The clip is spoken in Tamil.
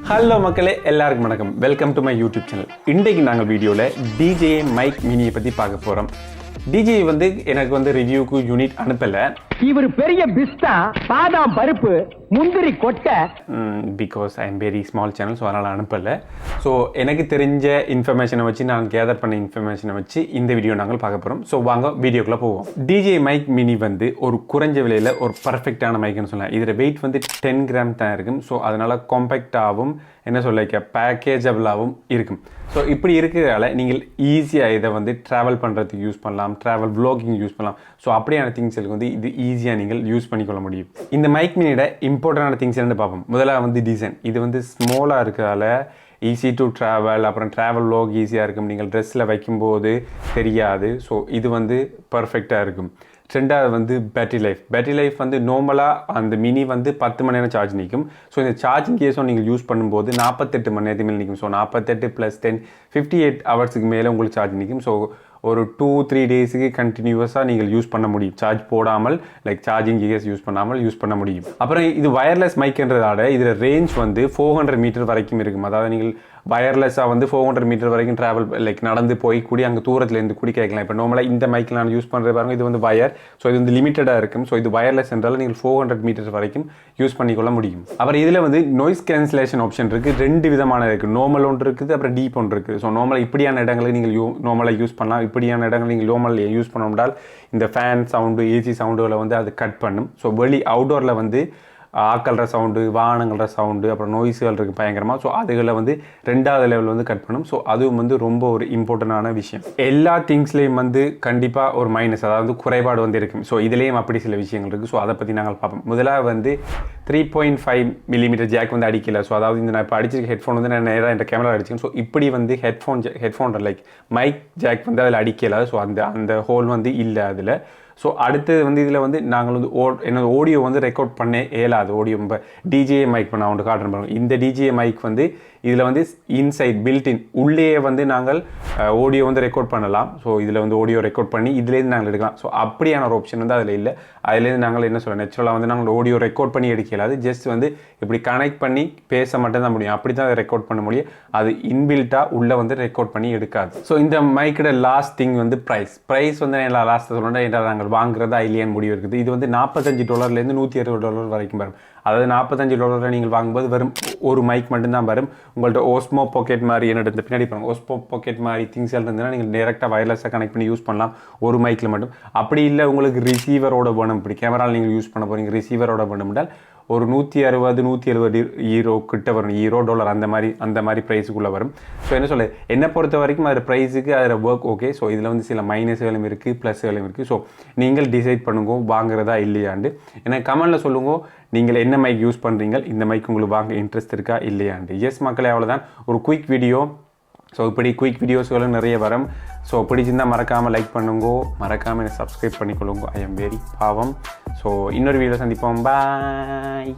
ஹலோ மக்களே, எல்லாருக்கும் வணக்கம். Welcome to my YouTube channel. இன்றைக்கு நாங்கள் வீடியோவில் டிஜே மைக் மினியை பற்றி பார்க்க போகிறோம். டிஜே வந்து எனக்கு ரிவ்யூக்கு யூனிட் அனுப்பலை. இவர் பெரிய பிஸ்தா, பாதாம் பருப்பு, முந்திரி கொட்டை. Because I am very small channel, so அதனால் அனுப்பலை. ஸோ எனக்கு தெரிஞ்ச இன்ஃபர்மேஷனை வச்சு, நான் கேதர் பண்ண இன்ஃபர்மேஷனை வச்சு இந்த வீடியோ நாங்கள் பார்க்க போகிறோம். ஸோ வாங்க வீடியோக்குள்ளே போவோம். டிஜே மைக் மினி வந்து ஒரு குறைஞ்ச விலையில் ஒரு பர்ஃபெக்டான மைக்குன்னு சொல்லலாம். இதில் வெயிட் வந்து 10 கிராம் தான் இருக்கும். ஸோ அதனால் காம்பேக்டாகவும் என்ன சொல்லிக்க பேக்கேஜபிளாகவும் இருக்கும். ஸோ இப்படி இருக்கிறதால நீங்கள் ஈஸியாக இதை வந்து ட்ராவல் பண்ணுறதுக்கு யூஸ் பண்ணலாம், ட்ராவல் வ்ளாகிங் யூஸ் பண்ணலாம். ஸோ அப்படியான திங்ஸுக்கு வந்து இது ஈஸியாக நீங்கள் யூஸ் பண்ணிக்கொள்ள முடியும். இந்த மைக் மினியோட இம்பார்ட்டண்டான திங்ஸ் என்னென்னு பார்ப்போம். முதலாக வந்து டிசைன். இது வந்து ஸ்மாலாக இருக்கிறதால ஈஸி டு ட்ராவல், அப்புறம் ட்ராவல் வ்ளாக் ஈஸியாக இருக்கும். நீங்கள் ட்ரெஸ்ஸில் வைக்கும்போது தெரியாது. ஸோ இது வந்து பர்ஃபெக்டாக இருக்கும். ரெண்டாவது வந்து பேட்டரி லைஃப் வந்து நார்மலாக அந்த மினி வந்து 10 மணி நேரம் சார்ஜ் நிற்கும். ஸோ இந்த சார்ஜிங் கேஸும் நீங்கள் யூஸ் பண்ணும்போது 48 மணி நேரத்துக்கு மேலே நிற்கும். ஸோ 48 + 10 58 ஹவர்ஸுக்கு மேலே உங்களுக்கு சார்ஜ் நிற்கும். ஸோ ஒரு 2-3 டேஸுக்கு கண்டினியூஸாக நீங்கள் யூஸ் பண்ண முடியும். சார்ஜ் போடாமல், லைக் சார்ஜிங் கேஸ் யூஸ் பண்ணாமல் யூஸ் பண்ண முடியும். அப்புறம் இது வயர்லெஸ் மைக்ன்றதால இதில் ரேஞ்ச் வந்து 400 மீட்டர் வரைக்கும் இருக்கும். அதாவது நீங்கள் வயர்லெஸ்ஸாக வந்து 400 மீட்டர் வரைக்கும் ட்ராவல், லைக் நடந்து போய் கூடி அங்கே தூரத்துலேருந்து கூடி கேட்கலாம். இப்போ நார்மலாக இந்த மைக்கில் நான் யூஸ் பண்ணுறது பாருங்க, இது வந்து வயர். ஸோ இது வந்து லிமிட்டடாக இருக்கும். ஸோ இது வயர்லெஸ் என்றால் நீங்கள் 400 மீட்டர் வரைக்கும் யூஸ் பண்ணிக்கொள்ள முடியும். அப்புறம் இதில் வந்து நாய்ஸ் கேன்சலேஷன் ஆப்ஷன் இருக்குது. 2 விதமான இருக்குது. நார்மல் ஒன்று இருக்குது, அப்புறம் டீப் ஒன்று இருக்குது. ஸோ நார்மலாக இப்படியான இடங்களுக்கு நீங்கள் நார்மலாக யூஸ் பண்ணலாம். இப்படியான இடங்கள் நீங்கள் நார்மல் யூஸ் பண்ணோம்னால் இந்த ஃபேன் சவுண்டு, ஏசி சவுண்டுகளை வந்து அது கட் பண்ணும். ஸோ வெளி அவுட்டோரில் வந்து ஆக்கல்ற சவுண்டு, வாகனங்கள சவுண்டு, அப்புறம் நோய்ஸுகள் இருக்குது பயங்கரமாக. ஸோ அதுகளை வந்து 2வது லெவல் வந்து கட் பண்ணும். ஸோ அதுவும் வந்து ரொம்ப ஒரு இம்பார்ட்டண்டான விஷயம். எல்லா திங்ஸ்லேயும் வந்து கண்டிப்பாக ஒரு மைனஸ், அதாவது குறைபாடு வந்து இருக்கும். ஸோ இதுலேயும் அப்படி சில விஷயங்கள் இருக்குது. ஸோ அதை பற்றி நாங்கள் பார்ப்போம். முதலாக வந்து 3.5 மில்லிமீட்டர் ஜாக் வந்து அடிக்கல. ஸோ அதாவது இந்த நான் இப்போ அடிச்சிருக்க ஹெட்ஃபோன் வந்து நான் நேராக இந்த கேமரா அடிச்சேன். ஸோ இப்படி வந்து ஹெட்ஃபோன் லைக் மைக் ஜாக் வந்து அதில் அடிக்கல. ஸோ அந்த ஹோல் வந்து இல்லை அதில். ஸோ அடுத்தது வந்து இதில் வந்து நாங்கள் வந்து என்னோட ஆடியோ வந்து ரெக்கார்ட் பண்ண இயலாது. ஆடியோ இப்போ டிஜே மைக் பண்ண அவன் காட்டுறேன் பாருங்க. இந்த டிஜே மைக் வந்து இதில் வந்து இன்சைட் பில்டின் உள்ளேயே வந்து நாங்கள் ஆடியோ வந்து ரெக்கார்ட் பண்ணலாம். ஸோ இதில் வந்து ஆடியோ ரெக்கார்ட் பண்ணி இதுலேருந்து நாங்கள் எடுக்கலாம். ஸோ அப்படியான ஒரு ஆப்ஷன் வந்து அதில் இல்லை. அதுலேருந்து நாங்கள் என்ன சொல்ல நேச்சுரலாக வந்து நாங்கள் ஆடியோ ரெக்கார்ட் பண்ணி எடுக்கலாது. ஜஸ்ட் வந்து இப்படி கனெக்ட் பண்ணி பேச மட்டும்தான் முடியும். அப்படி தான் அதை ரெக்கார்ட் பண்ண முடியும். அது இன்பில்ட்டாக உள்ளே வந்து ரெக்கார்ட் பண்ணி எடுக்காது. ஸோ இந்த மைக்கோட லாஸ்ட் திங் வந்து ப்ரைஸ் வந்து நான் லாஸ்ட்டு சொல்லணும். என்ன நாங்கள் வாங்குறதா இல்லையான்னு முடிவு இருக்குது. இது வந்து $45 $160 வரைக்கும் வரும். அதாவது $45 நீங்கள் வாங்கும்போது வரும் ஒரு மைக் மட்டும்தான் வரும். உங்கள்கிட்ட ஓஸ்மோ பாக்கெட் மாதிரி என்ன இந்த பின்னாடி பாருங்க, ஓஸ்மோ பாக்கெட் மாதிரி திங்ஸ் இருந்ததுன்னா நீங்கள் டேரெக்டாக வயர்லெஸ்ஸாக கனெக்ட் பண்ணி யூஸ் பண்ணலாம் ஒரு மைக்கில் மட்டும். அப்படி இல்லை உங்களுக்கு ரிசீவரோட வேணும், இப்படி கேமராவில் நீங்கள் யூஸ் பண்ண போகிறீங்க, ரிசீவரோட வேணும்னால் ஒரு 160-170 ஈரோ கிட்ட வரும். $1 அந்த மாதிரி ப்ரைஸுக்குள்ளே வரும். ஸோ என்ன சொல்ல, என்னை பொறுத்த வரைக்கும் அதில் ப்ரைஸுக்கு அதில் ஒர்க் ஓகே. ஸோ இதில் வந்து சில மைனஸ்களும் இருக்குது, ப்ளஸ்களும் இருக்குது. ஸோ நீங்கள் டிசைட் பண்ணுங்க வாங்குறதா இல்லையாண்டு. எனக்கு கமெண்டில் சொல்லுங்க, நீங்கள் என்ன மைக் யூஸ் பண்ணுறீங்க, இந்த மைக் உங்களுக்கு வாங்க இன்ட்ரெஸ்ட் இருக்கா இல்லையாண்டு. எஸ் மக்களே, அவ்வளோதான் ஒரு குயிக் வீடியோ. ஸோ இப்படி குயிக் வீடியோஸ்களும் நிறைய வரும். ஸோ பிடிச்சிருந்தால் மறக்காமல் லைக் பண்ணுங்க, மறக்காமல் என்னை சப்ஸ்கிரைப் பண்ணிக்கொள்ளுங்க. ஐ எம் வெரி பாவம். ஸோ இன்னொரு வீடியோ சந்திப்போம். பாய்.